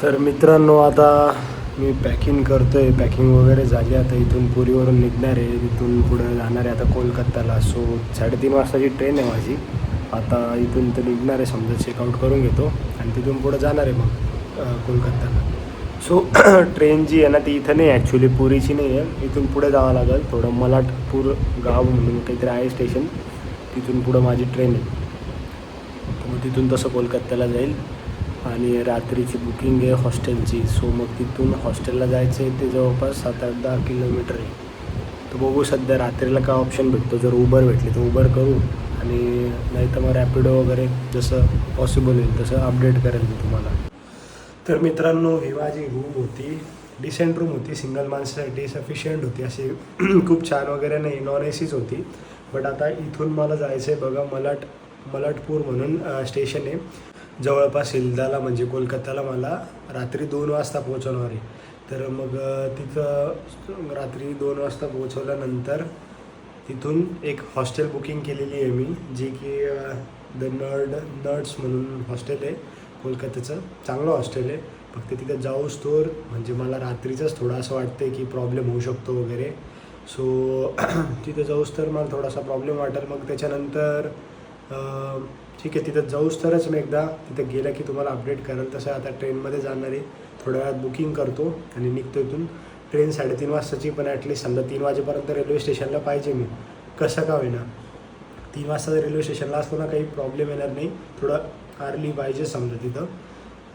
तर मित्रांनो, आता मी पॅकिंग करतो आहे. पॅकिंग वगैरे झाली. आता इथून पुरीवरून निघणार आहे. तिथून पुढं जाणार आहे आता कोलकात्याला. सो 3:30 वाजताची ट्रेन आहे माझी. आता इथून तर निघणार आहे, समजा चेकआउट करून घेतो आणि तिथून पुढं जाणार आहे मग कोलकात्याला. सो ट्रेन जी आहे ना, ती इथं नाही, ॲक्च्युली पुरीची नाही आहे. इथून पुढे जावं लागेल थोडं. मलाटपूर गाव म्हणून काहीतरी आहे स्टेशन, तिथून पुढं माझी ट्रेन आहे. मग तिथून तसं कोलकात्याला जाईल. आणि रात्रीची बुकिंग आहे हॉस्टेलची. सो मग तिथून हॉस्टेलला जायचं आहे, ते जवळपास 7-8-10 किलोमीटर आहे. तर बघू सध्या रात्रीला काय ऑप्शन भेटतो. जर उबर भेटली तर उबर करू, आणि नाही तर मग रॅपिडो वगैरे जसं पॉसिबल होईल तसं अपडेट करेल मी तुम्हाला. तर मित्रांनो, ही माझी रूम होती. डिसेंट रूम होती, सिंगल माणसासाठी सफिशियंट होती. अशी खूप छान वगैरे नाही, नॉन एसीच होती. बट आता इथून मला जायचं आहे बघा, मलाटपूर म्हणून स्टेशन आहे जवळपास सिलदाला, म्हणजे कोलकात्याला. मला रात्री 2 वाजता पोहोचवणार आहे. तर मग तिथं रात्री 2 वाजता पोहोचवल्यानंतर तिथून एक हॉस्टेल बुकिंग केलेली आहे मी, जी की द नर्ड्स म्हणून हॉस्टेल आहे कोलकात्याचं. चांगलं हॉस्टेल आहे. फक्त तिथं जाऊच तोवर म्हणजे मला रात्रीचंच थोडं असं वाटतं की प्रॉब्लेम होऊ शकतो वगैरे. सो तिथं जाऊच तर मला थोडासा प्रॉब्लेम वाटेल. मग त्याच्यानंतर ठीक आहे, तिथं जाऊच तरच मी एकदा तिथं गेलं की तुम्हाला अपडेट करेल. तसं आता ट्रेनमध्ये जाणार आहे, थोड्या वेळात बुकिंग करतो आणि निघतो इथून. ट्रेन 3:30 वाजताची, पण ॲटलीस्ट समजा 3 वाजेपर्यंत रेल्वे स्टेशनला पाहिजे मी, कसं का होईना. 3 वाजता जर रेल्वे स्टेशनला असतो ना, काही प्रॉब्लेम येणार नाही. थोडं अर्ली पाहिजे समजा तिथं.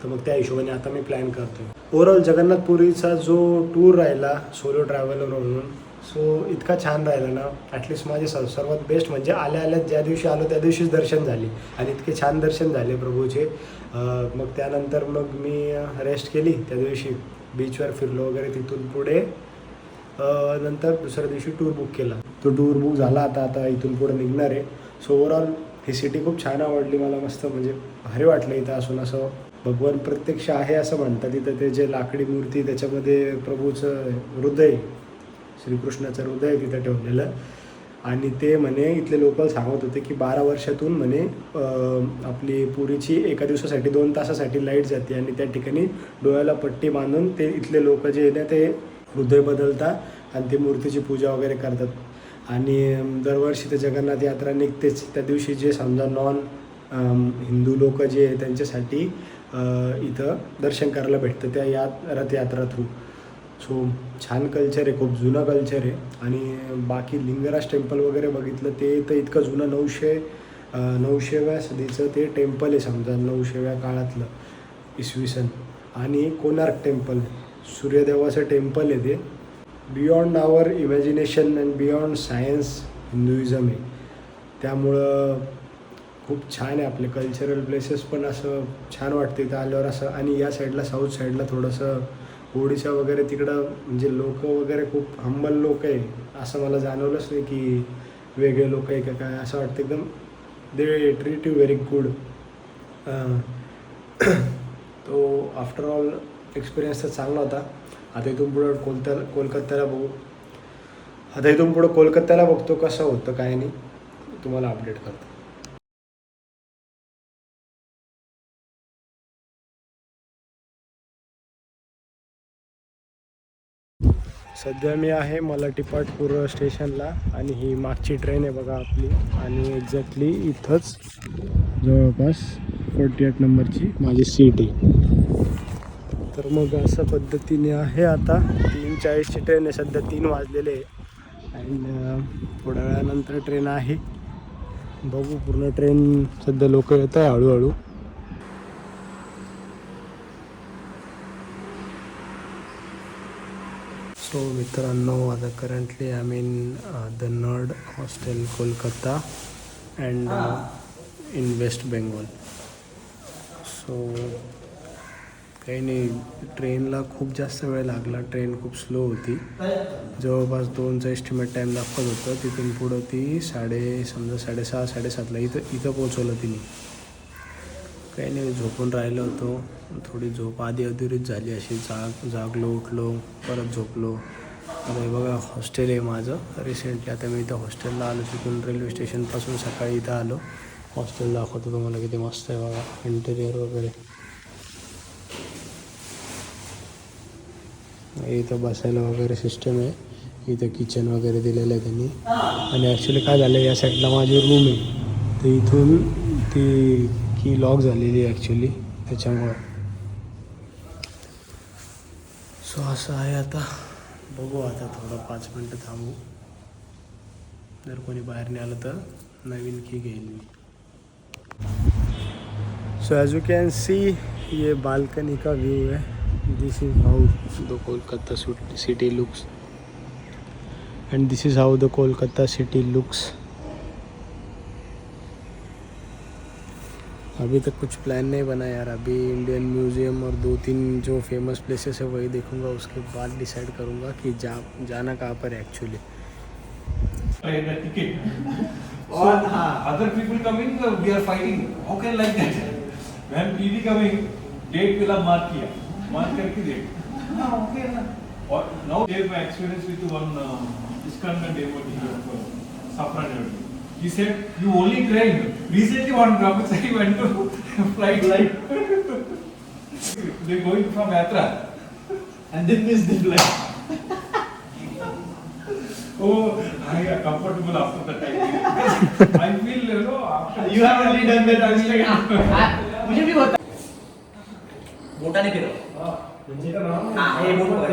तर मग त्या हिशोबाने आता मी प्लॅन करतो आहे. ओव्हरऑल जगन्नाथपुरीचा जो टूर राहिला सोलो ट्रॅव्हलर म्हणून, सो इतका छान राहिला ना. ॲटलिस्ट माझे सर्वात बेस्ट म्हणजे आल्या ज्या दिवशी आलो त्या दिवशीच दर्शन झाले, आणि इतके छान दर्शन झाले प्रभूचे. मग त्यानंतर मग मी रेस्ट केली त्या दिवशी, बीचवर फिरलो वगैरे. तिथून पुढे नंतर दुसऱ्या दिवशी टूर बुक केला. तो टूर बुक झाला. आता इथून पुढे निघणार आहे. सो ओव्हरऑल ही सिटी खूप छान आवडली मला. मस्त म्हणजे भारी वाटलं इथं असून. असं भगवान प्रत्यक्ष आहे असं म्हणतात. तिथं ते जे लाकडी मूर्ती, त्याच्यामध्ये प्रभूचं हृदय, श्रीकृष्णाचं हृदय तिथं ठेवलेलं. आणि ते म्हणे इथले लोकल सांगत होते की 12 वर्षातून म्हणे आपली पुरीची एका दिवसासाठी 2 तासासाठी लाईट जाते, आणि त्या ठिकाणी डोळ्याला पट्टी बांधून ते इथले लोक जे आहे ना, ते हृदय बदलतात आणि ते मूर्तीची पूजा वगैरे करतात. आणि दरवर्षी ते जगन्नाथ यात्रा निघतेच. त्या दिवशी जे समजा नॉन हिंदू लोक जे आहे त्यांच्यासाठी इथं दर्शन करायला भेटतं त्या रथयात्रा थ्रू. सो छान कल्चर आहे, खूप जुनं कल्चर आहे. आणि बाकी लिंगराज टेम्पल वगैरे बघितलं, ते तर इतकं जुनं 900व्या सदीचं ते टेम्पल आहे समजा, 900व्या काळातलं इसवी सन. आणि कोणार्क टेम्पल, सूर्यदेवाचं टेम्पल आहे ते. Beyond our imagination and beyond science Hinduism आहे. त्यामुळं खूप छान आहे. आपले कल्चरल प्लेसेस पण असं छान वाटते इथं आल्यावर असं. आणि या साईडला साऊथ साईडला थोडंसं ओडिशा वगैरे तिकडं म्हणजे लोक वगैरे खूप हंबल लोक आहे. असं मला जाणवलंच नाही की वेगळे लोक आहे का काय. असं वाटतं एकदम they treat you very good. तो आफ्टर ऑल एक्सपिरियन्स तर चांगला होता. आता इथून पुढं कोलकात्याला बघू. आता इथून पुढं कोलकात्याला बघतो कसं होतं काय नाही, तुम्हाला अपडेट करतो. सध्या मी आहे मलाटपूर स्टेशनला, आणि ही मागची ट्रेन आहे बघा आपली. आणि एक्झॅक्टली इथंच जवळपास 48 नंबरची माझी सीट आहे. तर मग अशा पद्धतीने आहे. आता 3:40ची ट्रेन आहे. सध्या 3 वाजलेले आहे. आणि थोड्या वेळानंतर ट्रेन आहे. बघू पूर्ण ट्रेन. सध्या लोक येत आहे हळूहळू. सो मित्रांनो, आता currently I mean the nerd hostel Kolkata and in West Bengal. So काही नाही, ट्रेनला खूप जास्त वेळ लागला. ट्रेन खूप स्लो होती. जवळपास 2चा एस्टिमेट टाईम दाखवत होतं. तिथून पुढं ती 6:30-7:30ला इथं पोचवलं तिने. काही नाही, झोपून राहिलो होतो. थोडी झोप आधी अधुरीच झाली. अशी जागलो, उठलो, परत झोपलो. आता हे बघा हॉस्टेल आहे माझं. रिसेंटली आता मी इथं हॉस्टेलला आलो. तिथून रेल्वे स्टेशनपासून सकाळी इथं आलो. हॉस्टेल दाखवतो तुम्हाला, किती मस्त आहे बघा इंटेरियर वगैरे. इथं बसायला वगैरे सिस्टम आहे. इथं किचन वगैरे दिलेलं आहे त्यांनी. आणि ॲक्च्युली काय झालं, या साईडला माझी रूम आहे, तर इथून ती की लॉक झालेली आहे ॲक्च्युली, त्याच्यामुळं. सो असं आहे. आता बघू, आता थोडं 5 मिनटं थांबू. जर कोणी बाहेर नाही आलं तर नवीन की घेईन मी. So as you can see, ये बाल्कनी का व्यू है. This is how the Kolkata city looks and this is how the Kolkata city looks. अभी तक कुछ प्लान नहीं बना यार. अभी इंडियन म्यूज़ियम और 2-3 जो फेमस प्लेसेस है वही देखूंगा. उसके बाद डिसाइड करूंगा कि जाना कहाँ पर है एक्चुअली. और other people coming, we are fighting. How can like that? When PV coming, date will have mark करके date. Okay ना. और now share my experience with one ISKCON devotee of Saffron devotee. He said, you only train. Recently one Brahmachari went to flight. They going from Yatra and they missed the flight. Oh, I am comfortable after that time. I feel, you know, after You have only done that. I was like, मुझे भी होता. बोटाने फिरव. हां, हे बोट बघा.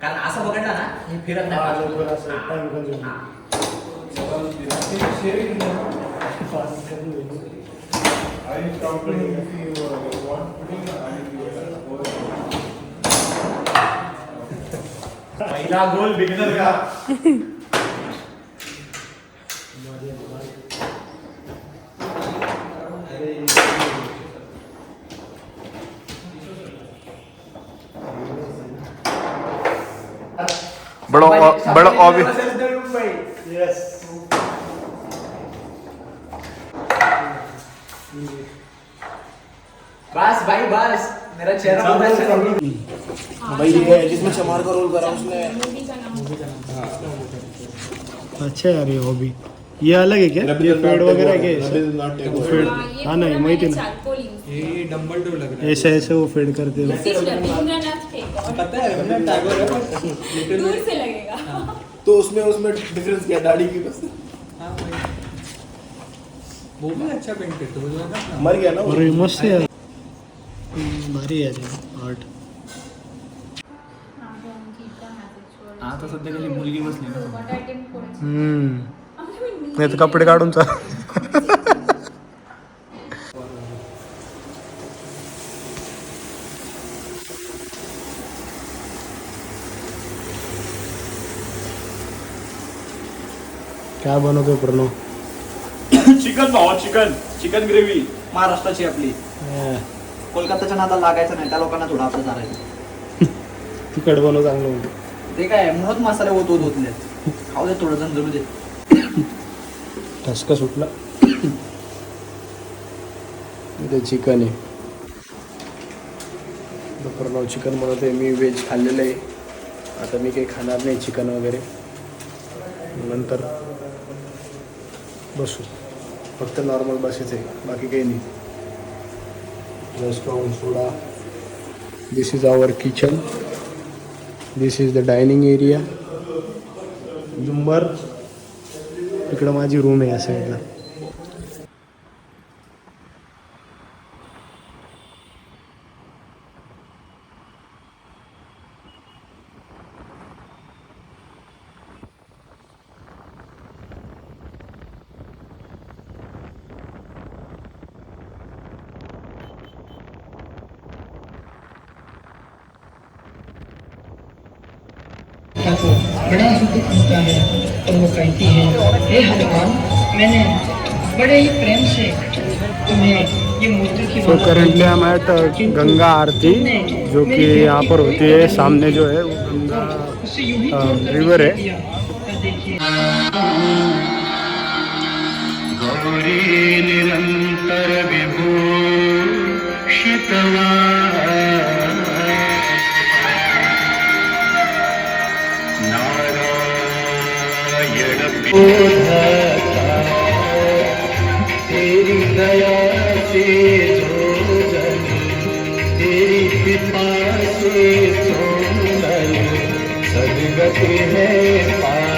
कारण असं बघितलं ना, हे फिरत नाही. पहिला गोल बिगिनर का. बड़ा ऑब्वियस. यस. बस भाई बस, मेरा चेहरा भाई ये जिसमें चमार का रोल करा उसने. अच्छा यार, ये हॉबी ये अलग है क्या? ये पेड़ वगैरह है क्या? फेड. हाँ नहीं माहिती ना. ये डंबल डोर लग रहा है. ऐसे ऐसे वो फेड करते हैं. पता है रवींद्रनाथ टैगोर है, पर दूर से लगेगा. तो उसमें डिफरेंस क्या दाढ़ी की बस. हाँ भाई, वो भी अच्छा पेंटेड तो मर गया ना. अरे मस्त है यार, भारी आहे ते आर्ट. आता सध्या कशी मुलगी बसली ना. नाही तर कपडे काढून चाल. काय बनवतोय प्रणव? चिकन भावा, चिकन ग्रेव्ही. महाराष्ट्राची आपली. कोलकाताच्या नादाला लागायचं नाही, त्या लोकांना थोडं आपलं चालायचं. तिखट बनव चांगलं म्हणजे. ते काय म्हणत मसाले होतले. खाऊ दे थोडं जण जरू दे. ठसका सुटला. इथे चिकन आहे. प्रणव चिकन बनवतोय. मी व्हेज खाल्लेलं आहे. आता मी काही खाणार नाही चिकन वगैरे. नंतर बसू. फक्त नॉर्मल बसायचं आहे, बाकी काही नाही. रेस्टॉरंट सोडा. This is our kitchen. This is the dining area. झुंबर. इकडं माझी रूम आहे या साईडला. को बड़ा दुख होता है तो वो कहती है, हे हनुमान, मैंने बड़े ही प्रेम से तुम्हें ये मूर्ति की सो करेंटली हम एट गंगा आरती, जो कि यहाँ पर होती है. सामने जो है वो गंगा रिवर है. गौरी निरंतर विभूषितवा तेरी दया से जो जनी, तेरी कृपा से जो होती है